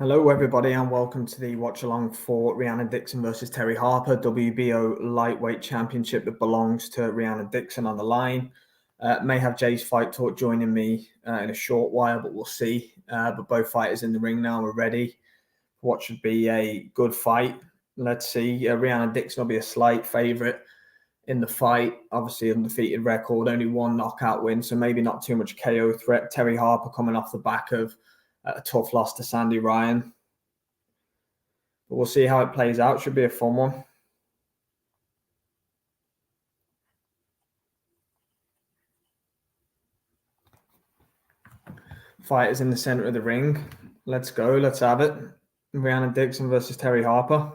Hello, everybody, and welcome to the watch along for Rhiannon Dixon versus Terri Harper, WBO Lightweight Championship that belongs to Rhiannon Dixon on the line. May have Jay's Fight Talk joining me in a short while, but we'll see. But both fighters in the ring now are ready. What should be a good fight. Let's see. Rhiannon Dixon will be a slight favourite in the fight. Obviously, undefeated record, only one knockout win, so maybe not too much KO threat. Terri Harper coming off the back of a tough loss to Sandy Ryan. But we'll see how it plays out. Should be a fun one. Fighters in the center of the ring. Let's go. Let's have it. Rhiannon Dixon versus Terri Harper.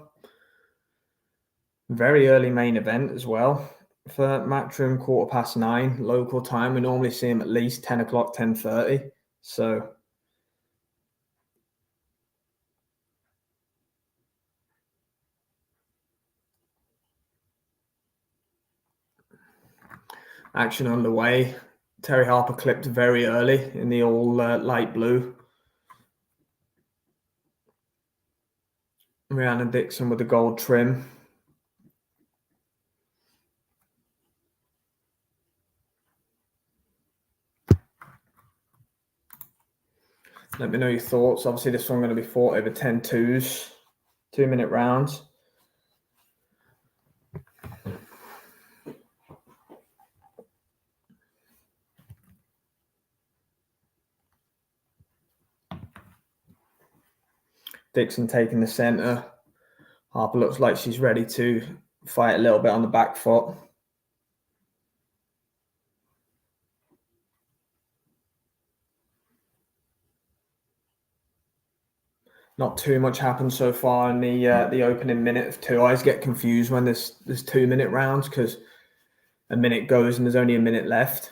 Very early main event as well. For Matchroom, 9:15 local time. We normally see him at least 10 o'clock, 10:30. So action underway. Terri Harper clipped very early in the all light blue. Rhiannon Dixon with the gold trim. Let me know your thoughts. Obviously, this one's going to be fought over 10 twos, 2-minute rounds. Dixon taking the center. Harper looks like she's ready to fight a little bit on the back foot. Not too much happened so far in the opening minute of two. I always get confused when there's 2-minute rounds because a minute goes and there's only a minute left.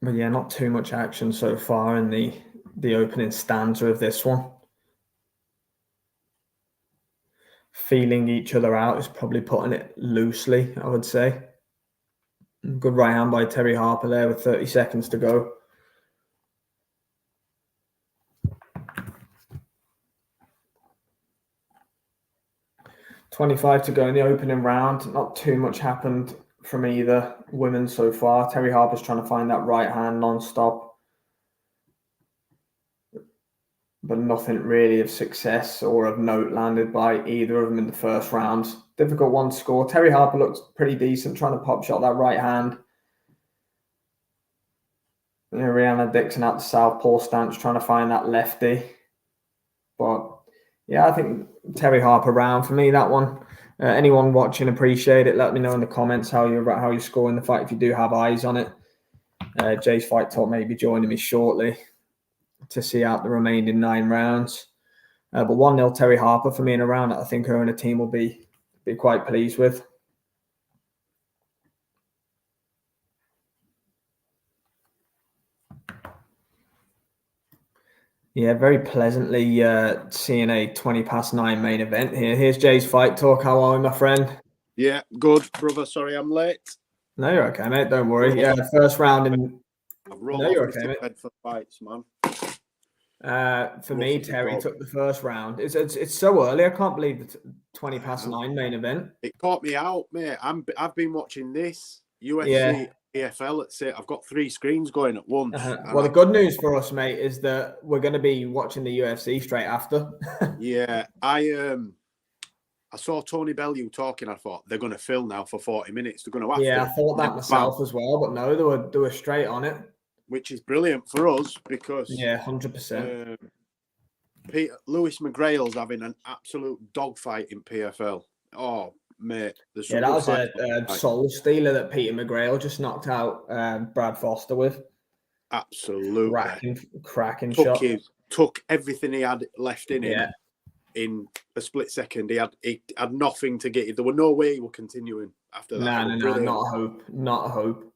But yeah, not too much action so far in the opening stanza of this one. Feeling each other out is probably putting it loosely, I would say. Good right hand by Terri Harper there with 30 seconds to go. .25 to go in the opening round. Not too much happened from either women so far. Terri Harper's trying to find that right hand non-stop. But nothing really of success or of note landed by either of them in the first round. Difficult one to score. Terri Harper looks pretty decent, trying to pop shot that right hand. Rhiannon Dixon out the southpaw stance, trying to find that lefty. But yeah, I think Terri Harper round for me, that one. Anyone watching, appreciate it. Let me know in the comments how you're scoring the fight if you do have eyes on it. Jay's Fight Talk may be joining me shortly to see out the remaining 9 rounds. But 1-0 Terri Harper for me in a round that I think her and her team will be quite pleased with. Yeah, very pleasantly seeing a 9:20 main event here. Here's Jay's Fight Talk. How are you, my friend? Yeah, good, brother. Sorry, I'm late. No, you're okay, mate. Don't worry. Yeah, first round in. No, you're okay, mate. For fights, man. For me, Terri took the first round. It's so early. I can't believe the 9:20 main event. It caught me out, mate. I've been watching this UFC. EFL, let's say I've got 3 screens going at once. Well, the good news for us, mate, is that we're going to be watching the UFC straight after. Yeah, I saw Tony Bellew talking. I thought they're going to fill now for 40 minutes. They're going to have to. Yeah, I thought that myself as well, but no, they were straight on it, which is brilliant for us because 100%. Lewis McGrail's having an absolute dogfight in PFL. Oh, mate. Yeah, that was a soul stealer that Peter McGrail just knocked out Brad Foster with. Absolutely. Cracking shot. Took everything he had left in him in a split second. He had nothing to get. There was no way he was continuing after that. No, not a hope.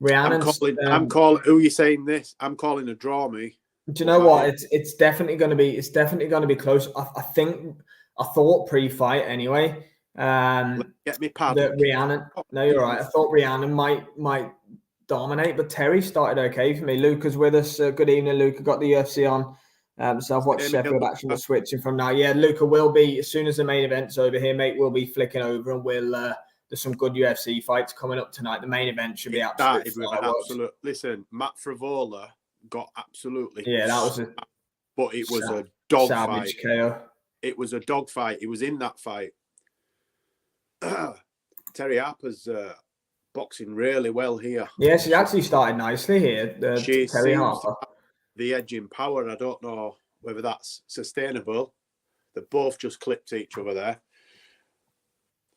Rhiannon, I'm calling. Who are you saying this? I'm calling a draw, me. Do you know what? It's definitely going to be close. I thought pre-fight anyway. Get me pad. That Rhiannon. No, you're right. I thought Rhiannon might dominate, but Terri started okay for me. Luca's with us. Good evening, Luca. Got the UFC on. So I've watched Sheffield Action. We're switching from now. Yeah, Luca will be, as soon as the main event's over here, mate, we'll be flicking over and there's some good UFC fights coming up tonight. The main event should be absolute. Listen, Matt Frivola got absolutely. Yeah, that was but it was a dog fight. KO. It was a dog fight. He was in that fight. Terri Harper's boxing really well here. Yeah, she actually started nicely here. Terri Harper. The edge in power. I don't know whether that's sustainable. They both just clipped each other there.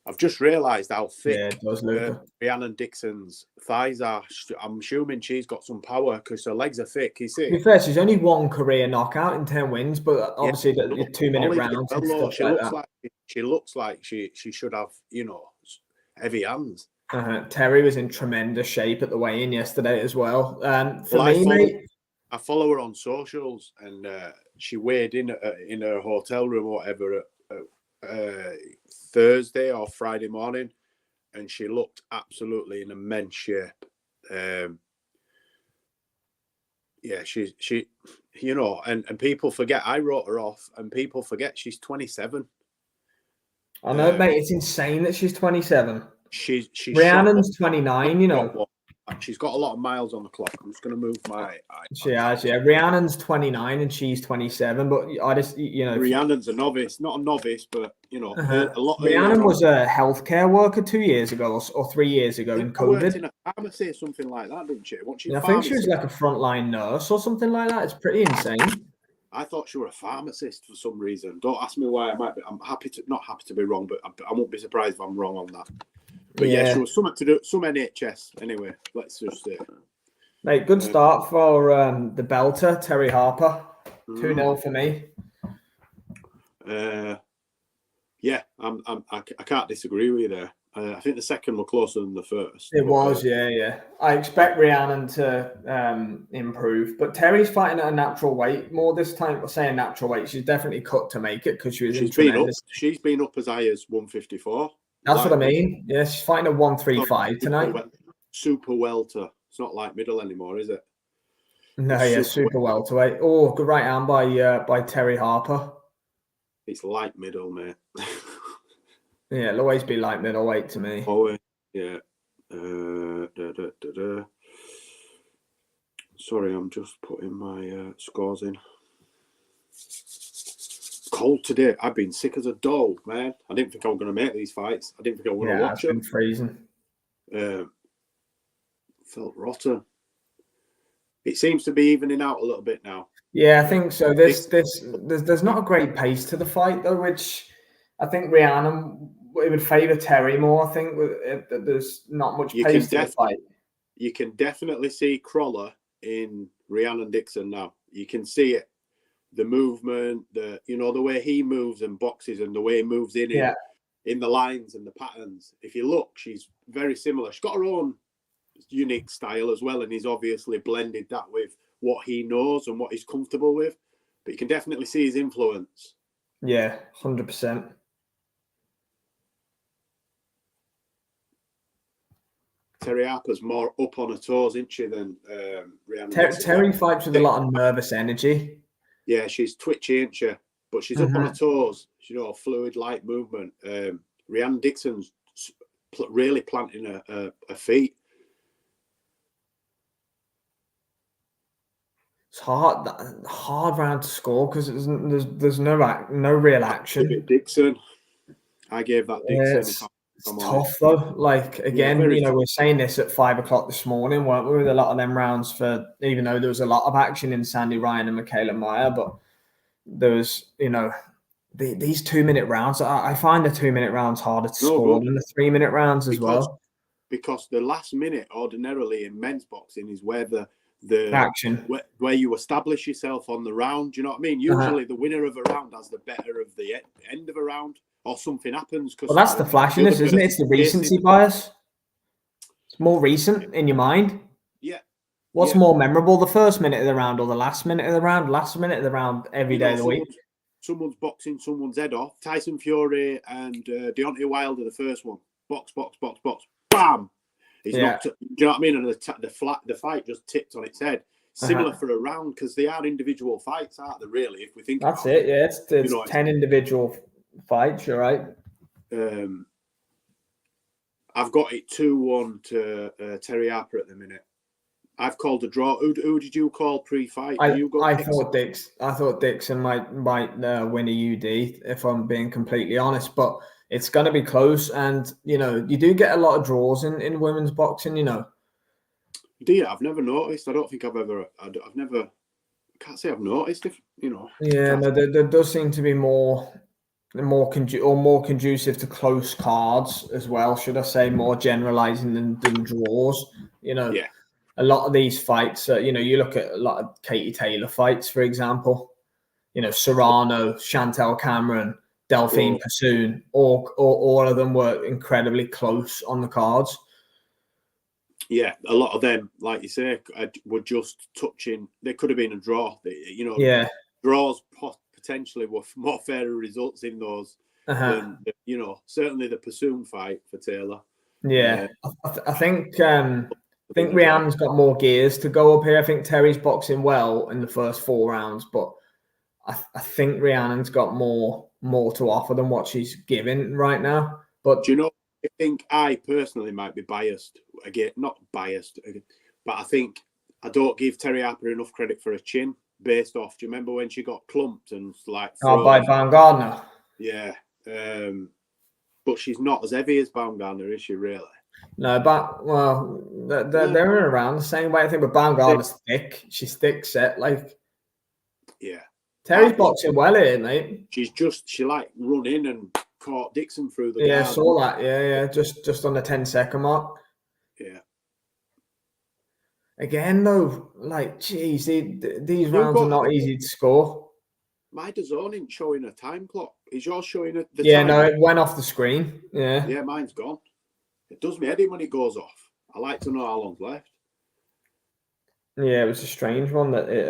I've just realised how thick Rhiannon Dixon's thighs are. I'm assuming she's got some power because her legs are thick. You see? To be fair, she's only one career knockout in 10 wins, but obviously the 2-minute rounds and stuff she looks like she should have, heavy hands. Terri was in tremendous shape at the weigh-in yesterday as well. I follow her on socials, and she weighed in her hotel room or whatever Thursday or Friday morning, and she looked absolutely in immense shape. She and people forget I wrote her off, and people forget she's 27. I know, mate. It's insane that she's 27. She's Rhiannon's 29. She's got a lot of miles on the clock. I'm just going to move my eye. She has, yeah. Rhiannon's 29 and she's 27, but I just, Rhiannon's a novice, not a novice, but a lot. Rhiannon was a healthcare worker 2 years ago or 3 years ago in COVID. Worked in a pharmacy or something like that, didn't she? I think she was like a frontline nurse or something like that. It's pretty insane. I thought she was a pharmacist for some reason. Don't ask me why. I'm not happy to be wrong, but I won't be surprised if I'm wrong on that. But yeah, she was something to do, some NHS. Anyway, let's just say. Mate, good start for the belter, Terri Harper. 2-0 for me. Yeah, I can't disagree with you there. I think the second were closer than the first. It was, yeah. I expect Rhiannon to improve, but Terry's fighting at a natural weight more this time. Saying natural weight, she's definitely cut to make it because she's been up as high as 154. That's what I mean. Yeah, she's fighting a 135 tonight. Super welter. It's not light middle anymore, is it? No, super welterweight. Oh, good right hand by Terri Harper. It's light middle, mate. Yeah, it'll always be light middleweight to me. Oh, yeah. Sorry, I'm just putting my scores in. Cold today. I've been sick as a dog, man. I didn't think I was going to make these fights. I didn't think I was going to watch them. It's been freezing. Felt rotten. It seems to be evening out a little bit now. Yeah, I think so. There's not a great pace to the fight though, which I think Rhiannon, it would favour Terri more. I think there's not much pace to the fight. You can definitely see Crawler in Rhiannon Dixon now. You can see it. The movement, the way he moves and boxes and the way he moves in the lines and the patterns. If you look, she's very similar. She's got her own unique style as well, and he's obviously blended that with what he knows and what he's comfortable with. But you can definitely see his influence. Yeah, 100%. Terri Harper's more up on her toes, isn't she, than Rhiannon? Terri fights with a lot of nervous energy. Yeah, she's twitchy, isn't she? But she's up on her toes. Fluid, light movement. Rhiannon Dixon's really planting her feet. It's hard round to score because there's no real action. Dixon, I gave that Dixon. It's tough though. Like again, we're saying this at 5 o'clock this morning, weren't we? With a lot of them rounds even though there was a lot of action in Sandy Ryan and Michaela Meyer, but there was, these 2-minute rounds. I find the 2-minute rounds harder to score than the 3-minute rounds as well. Because the last minute, ordinarily in men's boxing, is where the action, where you establish yourself on the round. Do you know what I mean? Usually, the winner of a round has the better of the end of a round. Or something happens. Well, that's the flashiness, isn't it? It's the recency bias. It's more recent in your mind. Yeah. What's more memorable, the first minute of the round or the last minute of the round? Last minute of the round every day of the week. Someone's boxing someone's head off. Tyson Fury and Deontay Wilder, the first one. Box, box, box, box. Bam! He's not. Do you know what I mean? And the fight just tipped on its head. Similar for a round, because they are individual fights, aren't they? Really, if we think that's about it. Yeah, it's 10 individual fights. You're right. I've got it 2-1 to Terri Harper at the minute. I've called a draw. Who did you call pre-fight? I thought Dixon might win a UD, if I'm being completely honest, but it's going to be close. And you do get a lot of draws in women's boxing. Do you? I've never noticed. I don't think I've ever. I've never. I can't say I've noticed. If Yeah, no, there does seem to be more conducive to close cards as well. Should I say more generalizing than draws? Yeah. A lot of these fights, you look at a lot of Katie Taylor fights, for example. Serrano, Chantel Cameron, Delphine Pursoon, all of them were incredibly close on the cards. Yeah, a lot of them, like you say, were just touching. There could have been a draw. Draws potentially were more fairer results in those than certainly the Pursoon fight for Taylor. Yeah, I think Rhiannon's got more gears to go up here. I think Terri's boxing well in the first 4 rounds, but I think Rhiannon's got more to offer than what she's giving right now. But do you know? I think I personally might be biased. Again, not biased, but I think I don't give Terri Harper enough credit for her chin based off. Do you remember when she got clumped and like by Baumgardner? Yeah, but she's not as heavy as Baumgardner, is she really? No, but they're around the same way. I think, but Baumgardner's thick. She's thick set, like. Yeah. Terri's boxing well here, mate. She like run in and caught Dixon through the guard. Yeah, saw that. Yeah. Just on the 10-second mark. Yeah. Again, though, like, geez, these rounds are not easy to score. My DAZN ain't showing a time clock. Is yours showing the time? No, it went off the screen. Yeah. Yeah, mine's gone. It does me head in when it goes off. I like to know how long's left. Yeah, it was a strange one that it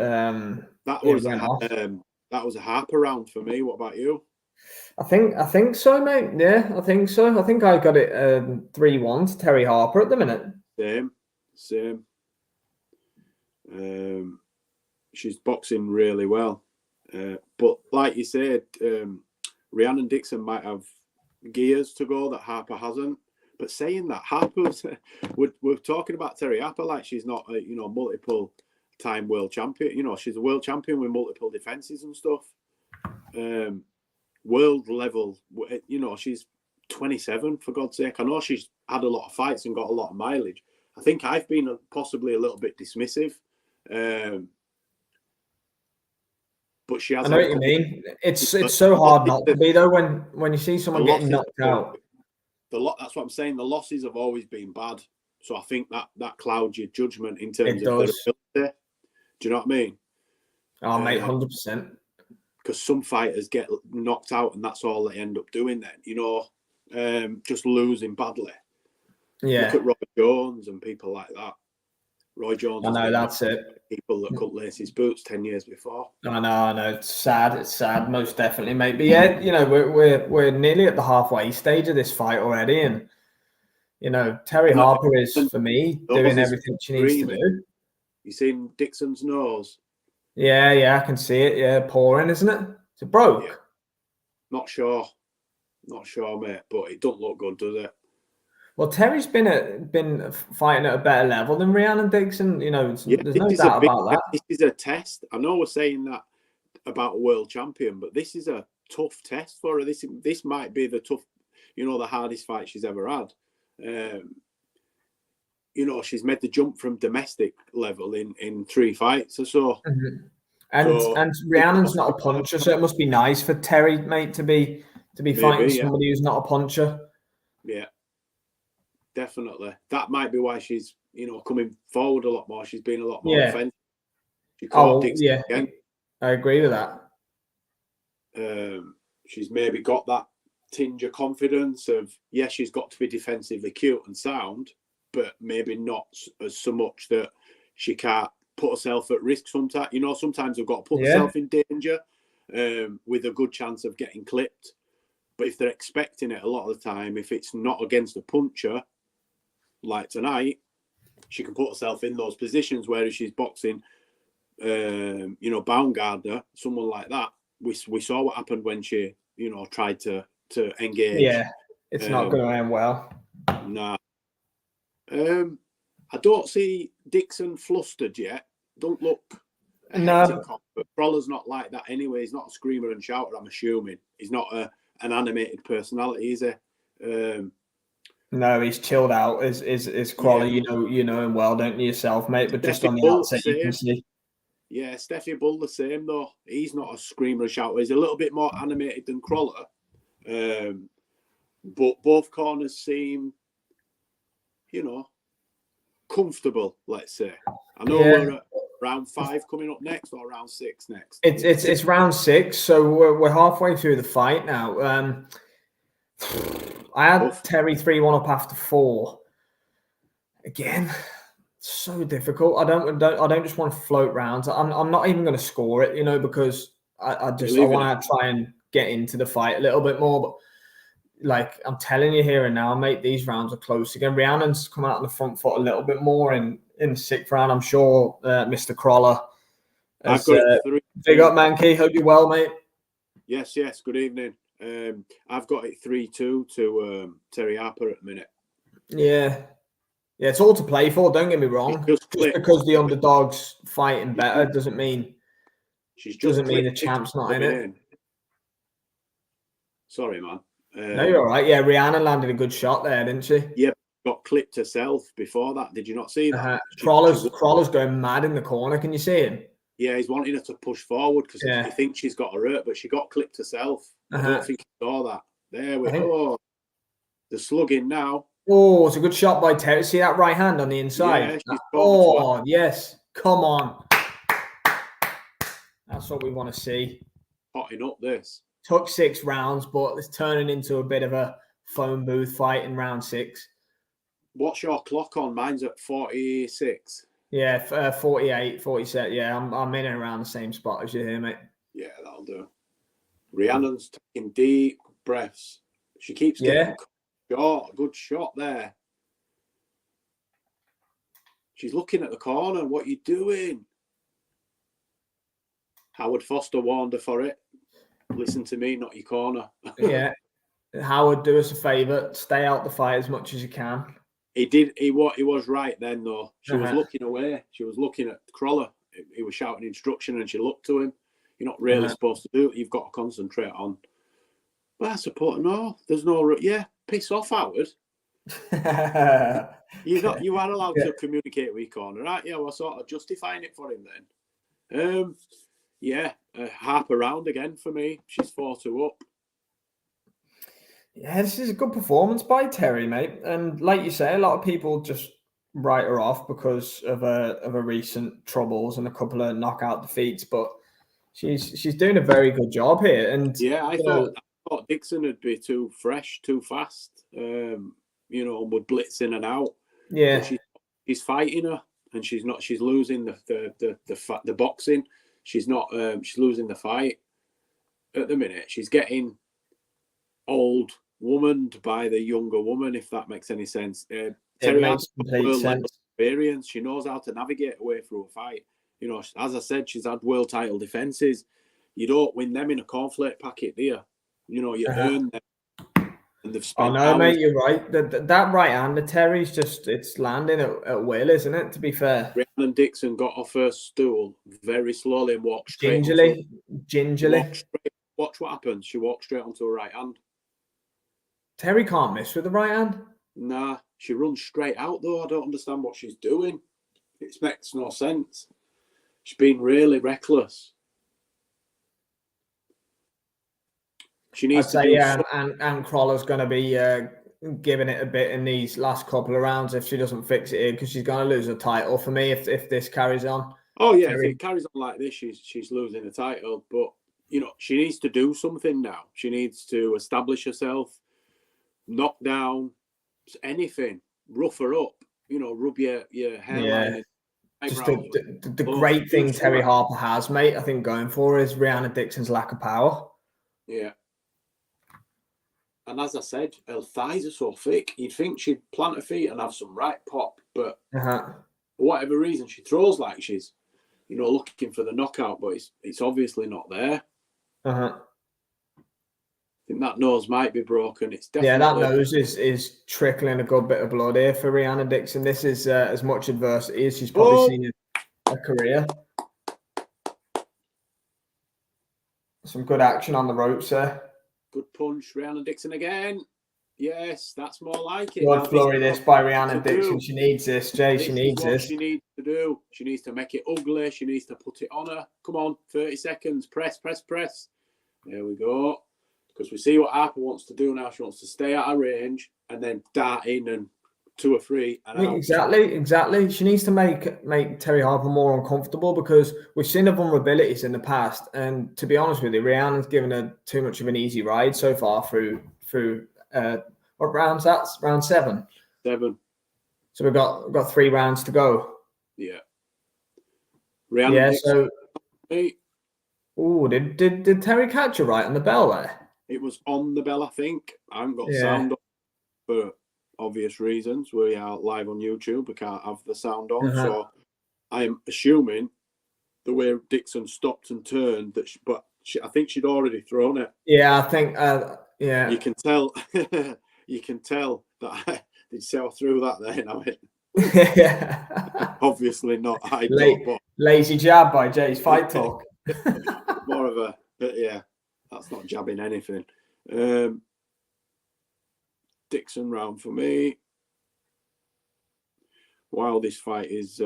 that was a Harper round for me. What about you? I think so, mate. Yeah, I think so. I think I got it 3-1 to Terri Harper at the minute. Same. She's boxing really well. But like you said, Rhiannon Dixon might have gears to go that Harper hasn't. But saying that, Harper's we're talking about Terri Harper like she's not a multiple time world champion. She's a world champion with multiple defenses and stuff. World level, she's 27 for God's sake. I know she's had a lot of fights and got a lot of mileage. I think I've been possibly a little bit dismissive. But she has. I know what you mean. It's so hard not to be though when you see someone getting knocked out. That's what I'm saying. The losses have always been bad, so I think that clouds your judgment in terms of their ability. Do you know what I mean? Oh, mate, 100%. Because some fighters get knocked out, and that's all they end up doing. Then just losing badly. Yeah. Look at Roy Jones and people like that. Roy Jones. I know, that's it. People that cut lace his boots 10 years before. I know. It's sad, most definitely, mate. But yeah, we're nearly at the halfway stage of this fight already, and Terri Harper is, for me, doing everything she needs to do. You seen Dixon's nose? Yeah, I can see it. Yeah, pouring, isn't it? Is it broke? Yeah. Not sure, mate. But it don't look good, does it? Well, Terri's been fighting at a better level than Rhiannon Dixon. There's no doubt about that. This is a test. I know we're saying that about a world champion, but this is a tough test for her. This might be the hardest fight she's ever had. She's made the jump from domestic level in 3 fights or so. Mm-hmm. And Rhiannon's not a puncher, so it must be nice for Terri, mate, to be fighting somebody who's not a puncher. Yeah. Definitely. That might be why she's, coming forward a lot more. She's been a lot more offensive. She caught Dixon again. I agree with that. She's maybe got that tinge of confidence of, she's got to be defensively cute and sound, but maybe not so much that she can't put herself at risk sometimes. Sometimes we've got to put herself in danger with a good chance of getting clipped. But if they're expecting it a lot of the time, if it's not against a puncher, like tonight, she can put herself in those positions, whereas she's boxing, Baumgardner, someone like that. We saw what happened when she, tried to engage. Yeah, it's not going to end well. Nah. I don't see Dixon flustered yet. Don't look a hectic cop, but Proller's not like that anyway. He's not a screamer and shouter, I'm assuming. He's not an animated personality, is he? No, he's chilled out. Is Crawler? Yeah. You know him well, don't you yourself, mate? But just on the outside, you can see. Yeah, Steffi Bull the same though. He's not a screamer and shouter. He's a little bit more animated than Crawler. But both corners seem, comfortable, let's say. I know we're at round 5 coming up next, or round 6 next. It's round 6, so we're halfway through the fight now. I had Terri 3-1 up after 4. Again, so difficult. I don't just want to float rounds. I'm not even going to score it, because I want to try and get into the fight a little bit more. But like I'm telling you here and now, mate, these rounds are close again. Rhiannon's come out on the front foot a little bit more in the 6th round. I'm sure Mr. Crawler. I've got it 3. Big up, Mankey. Hope you're well, mate. Yes. Good evening. I've got it 3-2 to Terri Harper at the minute. Yeah, it's all to play for. Don't get me wrong. Just because the underdog's fighting better doesn't mean the champ's not in it. Sorry, man. No, you're all right. Yeah, Rhiannon landed a good shot there, didn't she? Yeah, got clipped herself before that. Did you not see that? Crawler's going mad in the corner. Can you see him? Yeah, he's wanting her to push forward because he thinks she's got her hurt, but she got clipped herself. I don't think he saw that. There we go. The slugging now. Oh, it's a good shot by Terri. See that right hand on the inside? Yeah, yes. Come on. That's what we want to see. Potting up this. Took 6 rounds, but it's turning into a bit of a phone booth fight in round 6. What's your clock on? Mine's at 46. Yeah, 48, 47. Yeah, I'm in and around the same spot as you here, mate. Yeah, that'll do. Rhiannon's taking deep breaths. She keeps getting shot. Good shot there. She's looking at the corner. What are you doing? Howard Foster warned her for it. Listen to me, not your corner. Yeah. Howard, do us a favour. Stay out the fight as much as you can. He did. He was right then, though. She was looking away. She was looking at Crawler. He was shouting instruction, and she looked to him. You're not really supposed to do it. You've got to concentrate on. But I support. No, there's no. Yeah, piss off, Howard. You are allowed to communicate with your corner, right? Yeah, we're sort of justifying it for him then. Harper round again for me. She's 4-2 up. Yeah, this is a good performance by Terri, mate. And like you say, a lot of people just write her off because of a recent troubles and a couple of knockout defeats. But she's doing a very good job here. And yeah, I thought Dixon would be too fresh, too fast. Would blitz in and out. Yeah, but she's fighting her, and she's not. She's losing the boxing. She's not. She's losing the fight at the minute. She's getting old womaned by the younger woman, if that makes any sense. Terri makes complete sense. Experience. She knows how to navigate her way through a fight. As I said, she's had world title defenses. You don't win them in a cornflake packet, do you? You earn them. And they've spent hours. Mate, you're right. That right hand, the Terri's it's landing at will, isn't it? To be fair, Rhiannon Dixon got off her stool very slowly and walked straight. Gingerly. Watch what happens. She walked straight onto her right hand. Terri can't miss with the right hand. Nah, she runs straight out though. I don't understand what she's doing. It makes no sense. She's been really reckless. She needs to do and Crawler's going to be giving it a bit in these last couple of rounds if she doesn't fix it in, because she's going to lose the title for me if this carries on. Oh yeah, if it carries on like this, she's losing the title. But she needs to do something now. She needs to establish herself, knock down anything, rough her up. Rub your hairline. Yeah. Just the great thing Terri Harper has, mate, I think going for is Rhiannon Dixon's lack of power. Yeah. And as I said, her thighs are so thick. You'd think she'd plant her feet and have some right pop, but for whatever reason, she throws like she's, looking for the knockout, but it's obviously not there. I think that nose might be broken. It's definitely that nose is trickling a good bit of blood here for Rhiannon Dixon. This is as much adversity as she's probably seen in her career. Some good action on the ropes there. Good punch, Rhiannon Dixon again. Yes, that's more like it. Good flurry this by Rhiannon Dixon. She needs this, Jay. She needs this. She needs to do. She needs to make it ugly. She needs to put it on her. Come on, 30 seconds. Press. There we go. Because we see what Harper wants to do now. She wants to stay out of range and then dart in and 2 or 3. And exactly. She needs to make Terri Harper more uncomfortable because we've seen her vulnerabilities in the past. And to be honest with you, Rhiannon's given her too much of an easy ride so far through what rounds that's? Round 7. 7. So we've got 3 rounds to go. Yeah. Rhiannon Dixon. Oh, did Terri catch her right on the bell there? It was on the bell, I think. I haven't got sound on for obvious reasons. We are live on YouTube. We can't have the sound on. So I am assuming the way Dixon stopped and turned, I think she'd already thrown it. Yeah, I think, You can tell, that did you see how I threw that then? I went, obviously not. Lazy jab by Jay's Fight Talk. More of a, but yeah. That's not jabbing anything. Dixon round for me. While this fight is...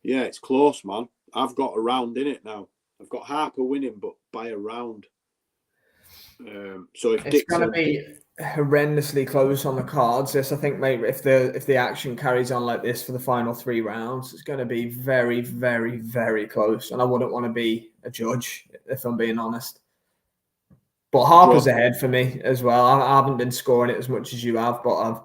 yeah, it's close, man. I've got a round in it now. I've got Harper winning, but by a round. So if it's going to be horrendously close on the cards. This, I think, maybe if the action carries on like this for the final 3 rounds, it's going to be very, very, very close. And I wouldn't want to be a judge if I'm being honest. But Harper's ahead for me as well. I haven't been scoring it as much as you have, but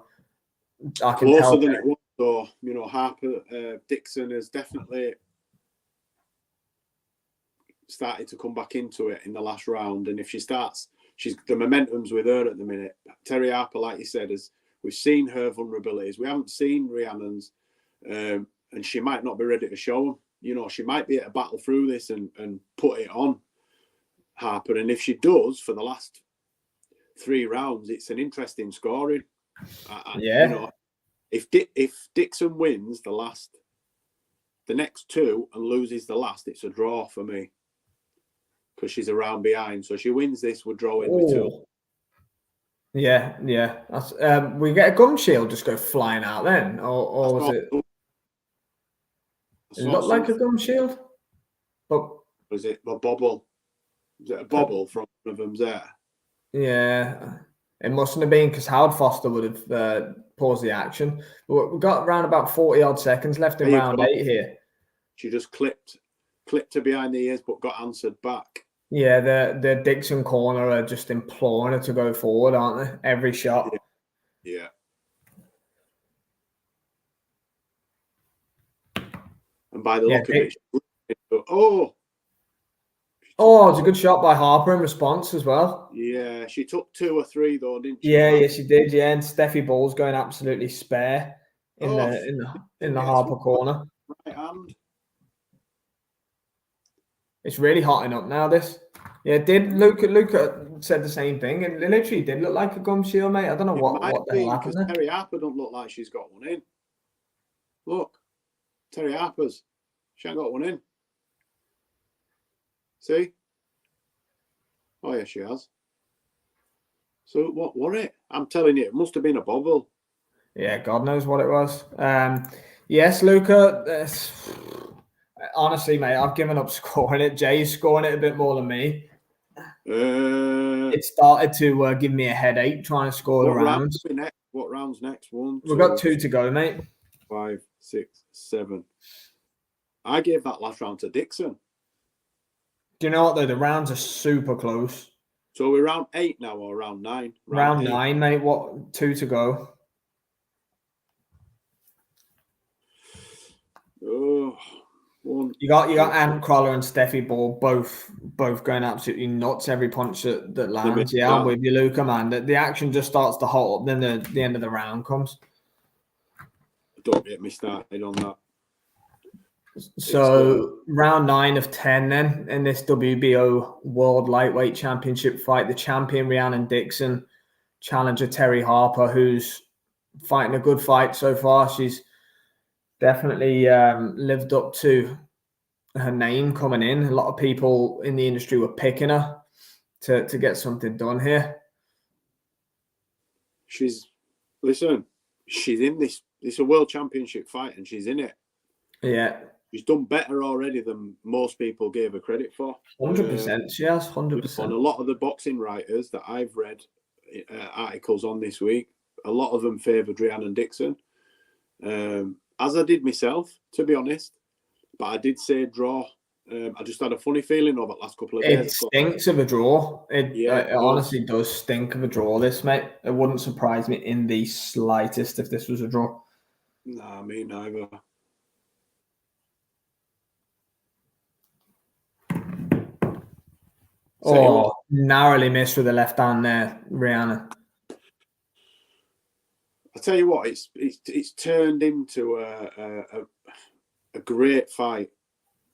I can closer tell than it was. So Harper Dixon has definitely started to come back into it in the last round, and if she starts. The momentum's with her at the minute. Terri Harper, like you said, we've seen her vulnerabilities. We haven't seen Rhiannon's, and she might not be ready to show them. She might be able to battle through this and put it on Harper. And if she does, for the last 3 rounds, it's an interesting scoring. If Dixon wins the next 2 and loses the last, it's a draw for me. Because she's around behind. So she wins this, we're drawing with 2. Yeah. That's, we get a gum shield just go flying out then? Or was it? It looked like a gum shield? But was it a bobble? Is it a bobble from one of them's there? Yeah. It mustn't have been because Howard Foster would have paused the action. But we've got around about 40-odd seconds left in round 8 here. She just clipped her behind the ears but got answered back. Yeah, the Dixon corner are just imploring her to go forward, aren't they? Every shot. Yeah. And by the look of it, it's a good shot by Harper in response as well. Yeah, she took 2 or 3 though, didn't she? Yeah, she did. Yeah, and Steffi Ball's going absolutely spare in the Harper corner. Right hand. It's really hotting up now, this. Yeah, Luca said the same thing, and it literally did look like a gum shield, mate. I don't know what the hell happened there. Terri Harper don't look like she's got one in. Look, Terri Harper's. She ain't got one in. See? Oh, yeah, she has. So what were it? I'm telling you, it must have been a bobble. Yeah, God knows what it was. Yes, Luca. Honestly, mate, I've given up scoring it. Jay's scoring it a bit more than me. It started to give me a headache trying to score the rounds. What round's next? 1, 2, We've got 2 to go, mate. 5, 6, 7. I gave that last round to Dixon. Do you know what, though? The rounds are super close. So we're round 8 now or round 9? Round 9, mate. 2 to go. Oh, You got Ant Crawler and Steffi Ball both going absolutely nuts every punch that lands. Yeah, I'm with you, Luca, man. The action just starts to halt up, then the end of the round comes. Don't get me started on that. So round 9 of 10 then in this WBO World Lightweight Championship fight, the champion Rhiannon Dixon, challenger Terri Harper, who's fighting a good fight so far. She's definitely lived up to her name coming in. A lot of people in the industry were picking her to get something done here. She's in this. It's a world championship fight, and she's in it. Yeah. She's done better already than most people gave her credit for. 100%. She has 100%. On a lot of the boxing writers that I've read articles on this week, a lot of them favoured Rhiannon Dixon, as I did myself, to be honest. But I did say draw. I just had a funny feeling of it last couple of days. It stinks of a draw. It honestly does stink of a draw, this, mate. It wouldn't surprise me in the slightest if this was a draw. Nah, me neither. Oh, narrowly missed with the left hand there, Rhiannon. I tell you what, it's turned into a great fight,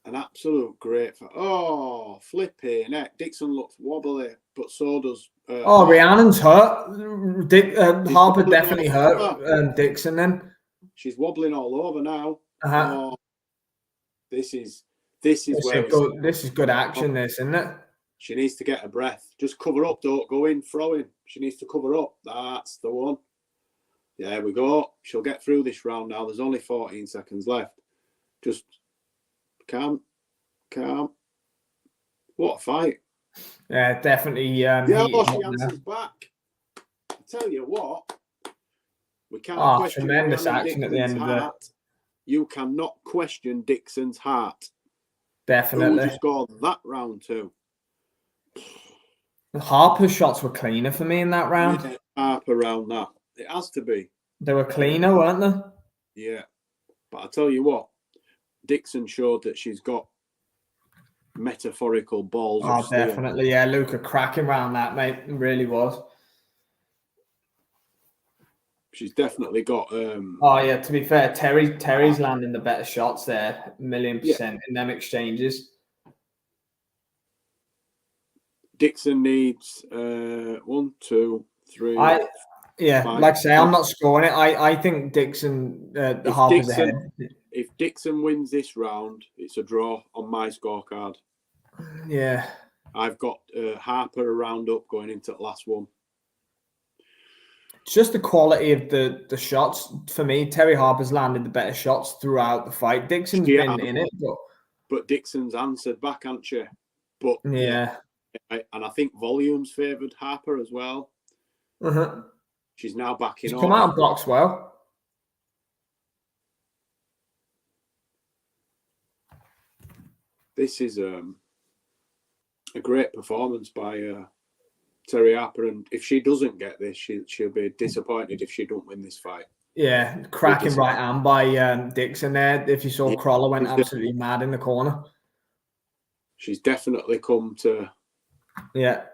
an absolute great fight. Oh, flipping heck! Dixon looks wobbly, but so does. Rhiannon's hurt. Harper definitely hurt Dixon. Then she's wobbling all over now. Oh, this is good action. This, isn't it? She needs to get a breath. Just cover up. Don't go in throwing. She needs to cover up. That's the one. There we go. She'll get through this round now. There's only 14 seconds left. Just calm. What a fight. Yeah, definitely. She answers back. I tell you what. We can't question tremendous action at the end of heart. You cannot question Dixon's heart. Definitely. Who just scored that round too. Harper's shots were cleaner for me in that round. Yeah, Harper round that. It has to be. They were cleaner, weren't they? Yeah. But I tell you what, Dixon showed that she's got metaphorical balls of steel. Definitely. Yeah, Luca cracking round that, mate. It really was. She's definitely got... to be fair, Terry's landing the better shots there, 1,000,000% in them exchanges. Dixon needs 1, 2, 3. Like I say, I'm not scoring it. I think Dixon, Harper's ahead. If Dixon wins this round, it's a draw on my scorecard. Yeah. I've got Harper a round up going into the last one. It's just the quality of the shots. For me, Terri Harper's landed the better shots throughout the fight. Dixon's been in it. But Dixon's answered back, hasn't she? But yeah. And I think volume's favoured Harper as well. Uh-huh. She's now backing She's off. come out and blocks well. This is a great performance by Terri Harper, and if she doesn't get this, she'll be disappointed if she don't win this fight. Yeah, cracking right hand by Dixon there. If you saw Crawler went absolutely mad in the corner. She's definitely come to... Yeah.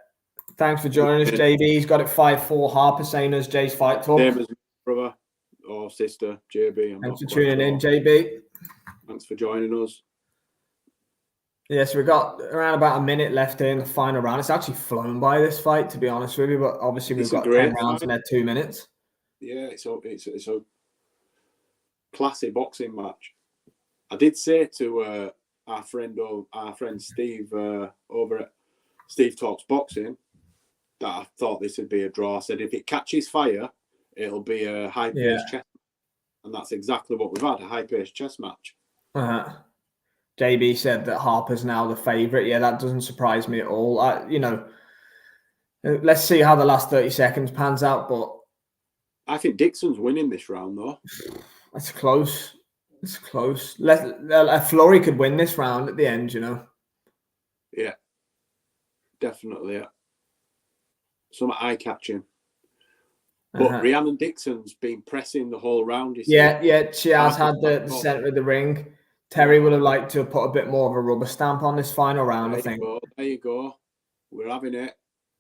Thanks for joining us, JB. He's got it 5-4. Harper saying us Jay's Fight Talk. Same as brother or sister, JB. Thanks for tuning in, JB. Thanks for joining us. Yes, we've got around about a minute left in the final round. It's actually flown by, this fight, to be honest with you, but obviously we've got 10 rounds in there, 2 minutes. Yeah, it's a classic boxing match. I did say to our friend Steve over at Steve Talks Boxing that I thought this would be a draw. I said if it catches fire, it'll be a high-paced chess, and that's exactly what we've had, a high-paced chess match. JB said that Harper's now the favourite. Yeah, that doesn't surprise me at all. Let's see how the last 30 seconds pans out, but I think Dixon's winning this round, though. It's close. It's close. Flurry could win this round at the end, Yeah, definitely. Yeah. Some eye-catching. But Rhiannon Dixon's been pressing the whole round. Yeah, she has had the centre of the ring. Terri would have liked to have put a bit more of a rubber stamp on this final round, I think. There you go. We're having it.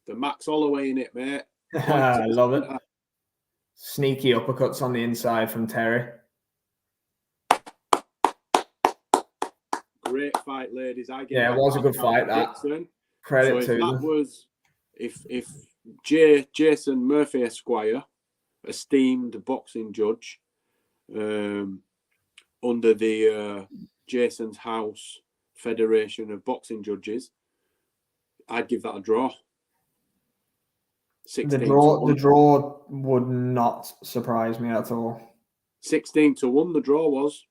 The Max Holloway in it, mate. I love it. Sneaky uppercuts on the inside from Terri. Great fight, ladies. It was a good fight, that. Dixon. Credit to that them. was, if Jason Murphy Esquire, esteemed boxing judge, under the Jason's House Federation of Boxing Judges, I'd give that a draw. The draw would not surprise me at all. 16-1 the draw was.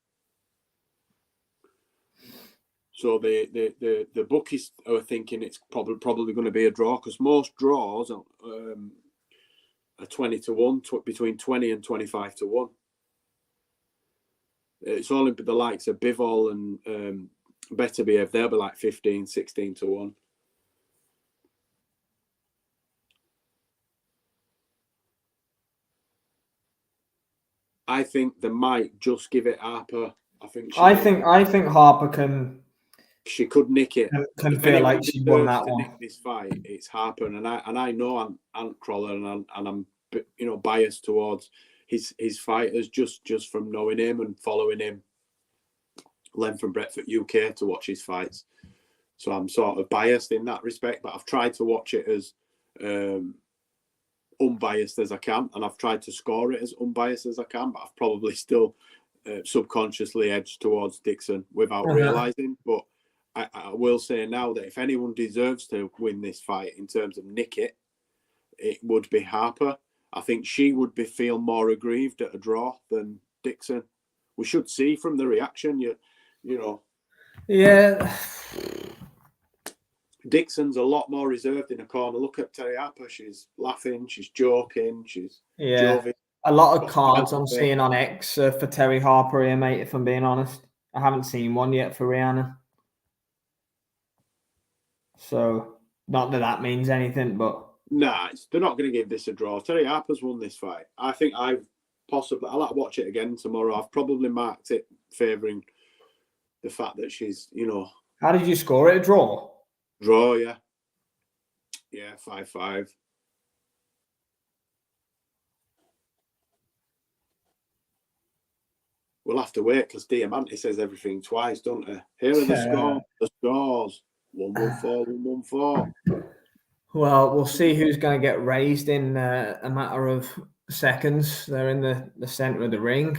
So the bookies are thinking it's probably going to be a draw, because most draws are 20-1, between 20 and 25-1. It's only the likes of Bivol and Better Behave, they'll be like 15, 16-1. I think they might just give it Harper. I think Harper can. She could nick it. Can feel like she won that one. Nick this fight, it's Harper, and I know Ant Crawler, and I'm biased towards his fighters just from knowing him and following him. Len from Breadth UK to watch his fights, so I'm sort of biased in that respect. But I've tried to watch it as unbiased as I can, and I've tried to score it as unbiased as I can. But I've probably still subconsciously edged towards Dixon without realizing. But I will say now that if anyone deserves to win this fight in terms of nick it would be Harper. I think she would feel more aggrieved at a draw than Dixon. We should see from the reaction, you know. Yeah. Dixon's a lot more reserved in a corner. Look at Terri Harper. She's laughing. She's joking. She's jovial. A lot of cards I'm seeing on X for Terri Harper here, mate, if I'm being honest. I haven't seen one yet for Rhiannon. So, not that means anything, but... Nah, they're not going to give this a draw. Terri Harper's won this fight. I think I'll like to watch it again tomorrow. I've probably marked it favouring the fact that she's, How did you score it? A draw? Draw, yeah. Yeah, 5-5. We'll have to wait, because Diamante says everything twice, don't he? Here are the scores. 1-1-4, 1-1-4. Well, we'll see who's going to get raised in a matter of seconds. They're in the centre of the ring.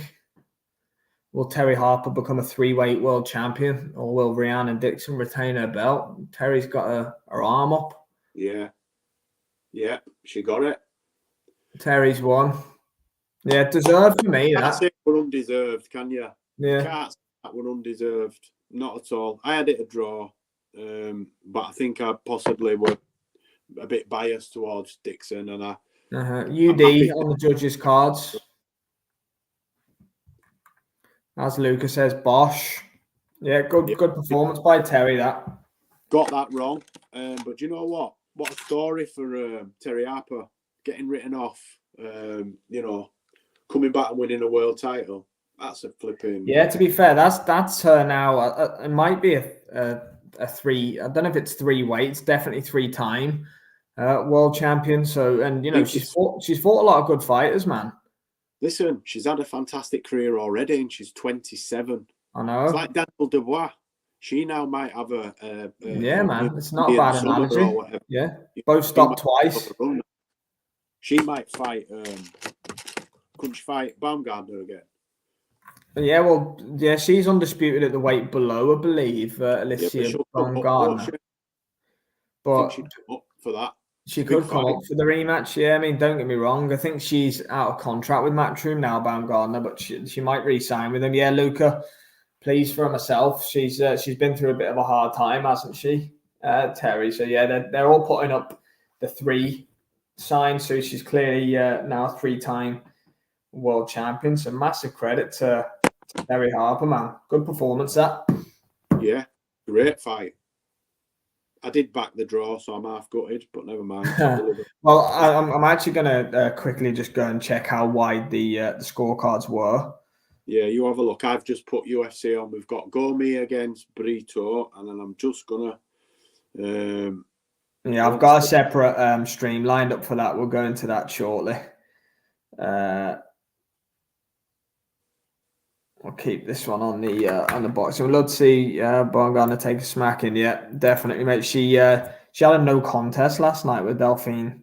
Will Terri Harper become a 3-weight world champion, or will Rhiannon Dixon retain her belt? Terry's got her arm up. Yeah, she got it. Terry's won. Yeah, deserved for me. Can't say we're undeserved, can you? Yeah. Can't say that we're undeserved. Not at all. I had it a draw, but I think I possibly were a bit biased towards Dixon, and UD on the judges' cards. As Lucas says, Bosch. Yeah, good performance by Terri. That got that wrong, but do you know what? What a story for Terri Harper, getting written off. Coming back and winning a world title. That's a flipping. Yeah, to be fair, that's her now. It might be a 3. I don't know if it's 3 weights. Definitely 3-time world champion. So, and she's fought a lot of good fighters, man. Listen, she's had a fantastic career already, and she's 27. I know. It's like Daniel Dubois. She now might have a man. It's not a bad analogy. Yeah, both stopped twice. She might fight. Couldn't she fight Baumgartner again? Yeah, she's undisputed at the weight below, I believe, Alicia Baumgartner. But she'd come up for that. She could come up for the rematch. Yeah, I mean, don't get me wrong. I think she's out of contract with Matchroom now, Baumgartner, but she might re-sign with him. Yeah, Luca, pleased for myself. She's been through a bit of a hard time, hasn't she, Terri? So yeah, they're all putting up the 3 signs. So she's clearly now 3-time world champion. So massive credit to Terri Harper, man. Good performance, that. Yeah, great fight. I did back the draw, so I'm half gutted, but never mind. Well, I'm actually going to quickly just go and check how wide the scorecards were. Yeah, you have a look. I've just put UFC on. We've got Gomi against Brito, and then I'm just gonna. Yeah, I've got a separate stream lined up for that. We'll go into that shortly. I'll keep this one on the box. We'd love to see Bongana take a smacking. Yeah, definitely, mate. She had a no contest last night with Delphine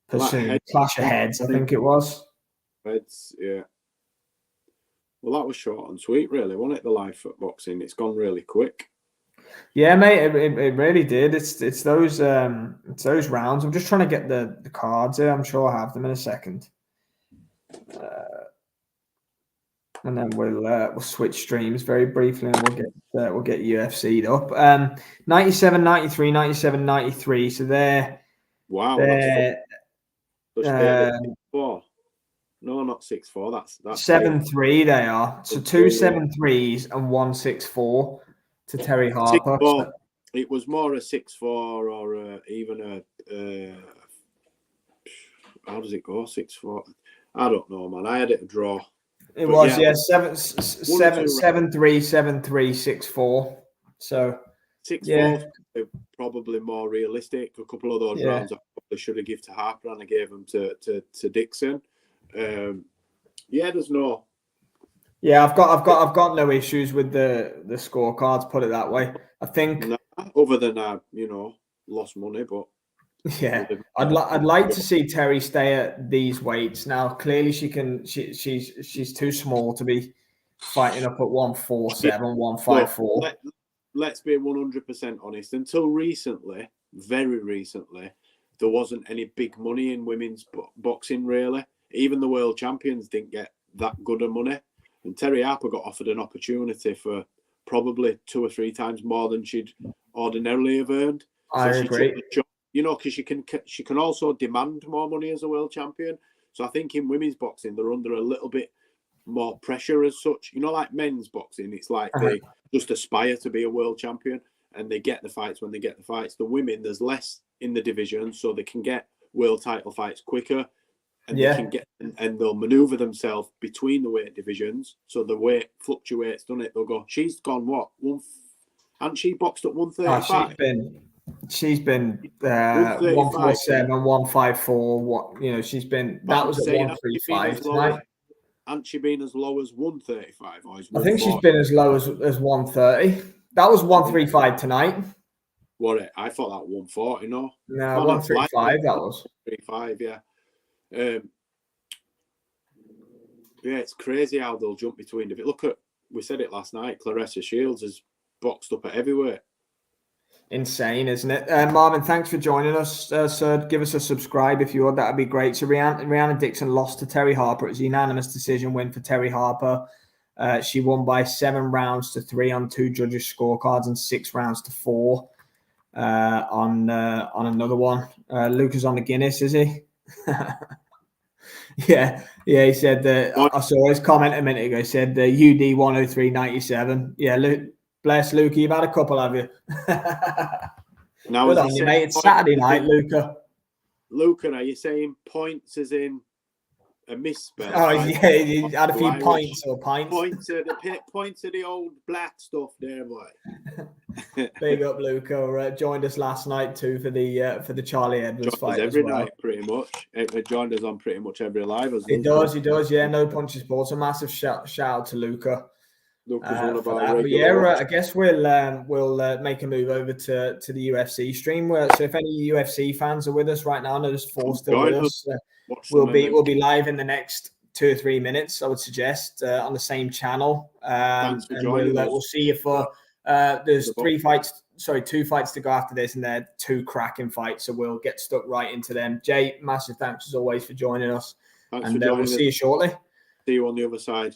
Pursuit. Clash of heads, I think it was. Heads, yeah. Well, that was short and sweet, really, wasn't it? The live foot boxing. It's gone really quick. Yeah, mate, it really did. It's those rounds. I'm just trying to get the cards here. I'm sure I'll have them in a second. And then we'll switch streams very briefly, and we'll get UFC'd up. 97, 93, 97, 93. So they're wow. That's 4. No, not 6-4. That's 7-3. They are. So 2 7-3s and 1 6-4 to Terri Harper. 6-4. It was more a 6-4 or even a. How does it go? 6-4. I don't know, man. I had it a draw. It was 7-3, 7-3, 6-4. So 6-4 probably more realistic. A couple of those rounds I probably should have given to Harper, and I gave them to Dixon. There's no. Yeah, I've got no issues with the scorecards. Put it that way. I think other than lost money, but. Yeah, I'd like to see Terri stay at these weights. Now, clearly, she's too small to be fighting up at 147, 154. Let's be 100% honest. Until recently, very recently, there wasn't any big money in women's boxing. Really, even the world champions didn't get that good of money. And Terri Harper got offered an opportunity for probably 2 or 3 times more than she'd ordinarily have earned. I agree. Because she can also demand more money as a world champion. So I think in women's boxing, they're under a little bit more pressure as such. Like men's boxing, it's like they just aspire to be a world champion and they get the fights when they get the fights. The women, there's less in the division, so they can get world title fights quicker, and they can get and they'll maneuver themselves between the weight divisions. So the weight fluctuates, doesn't it? They'll go. She's gone what? Hasn't she boxed at 135? She's been 147, 154. She's been. That was at 135 tonight. Hasn't she been as low as 135? I think she's been as low as 130. That was 135 tonight. What? I thought that 140. No, 135. That was 135. Yeah. It's crazy how they'll jump between. If you look at, we said it last night. Claressa Shields is boxed up at heavyweight. Insane, isn't it? Marvin, thanks for joining us, sir. Give us a subscribe if you would. That'd be great. So Rhiannon Dixon lost to Terri Harper. It was a unanimous decision win for Terri Harper. She won by 7 rounds to 3 on 2 judges' scorecards and 6 rounds to 4 on another one. Luca's on the Guinness, is he? Yeah. He said that. I saw his comment a minute ago. He said the UD 103.97. Yeah, Luke. Bless Luca, you've had a couple, have you? Now, good on you, mate. It's Saturday night, Luca. Luca, are you saying points as in a misspell? Oh, yeah, you had a few points or pints. Points of the old black stuff there, boy. Big up, Luca. Joined us last night too for the Charlie Edwards fight every night, pretty much. It joined us on pretty much every live as well. He does. Yeah, no punches balls. A massive shout out to Luca. I guess we'll make a move over to the UFC stream. So if any UFC fans are with us right now, I know there's 4 still with us. We'll be live in the next 2 or 3 minutes, I would suggest, on the same channel. And we'll see you for there's 2 fights to go after this, and they're 2 cracking fights. So we'll get stuck right into them. Jay, massive thanks as always for joining us, we'll see you shortly. See you on the other side.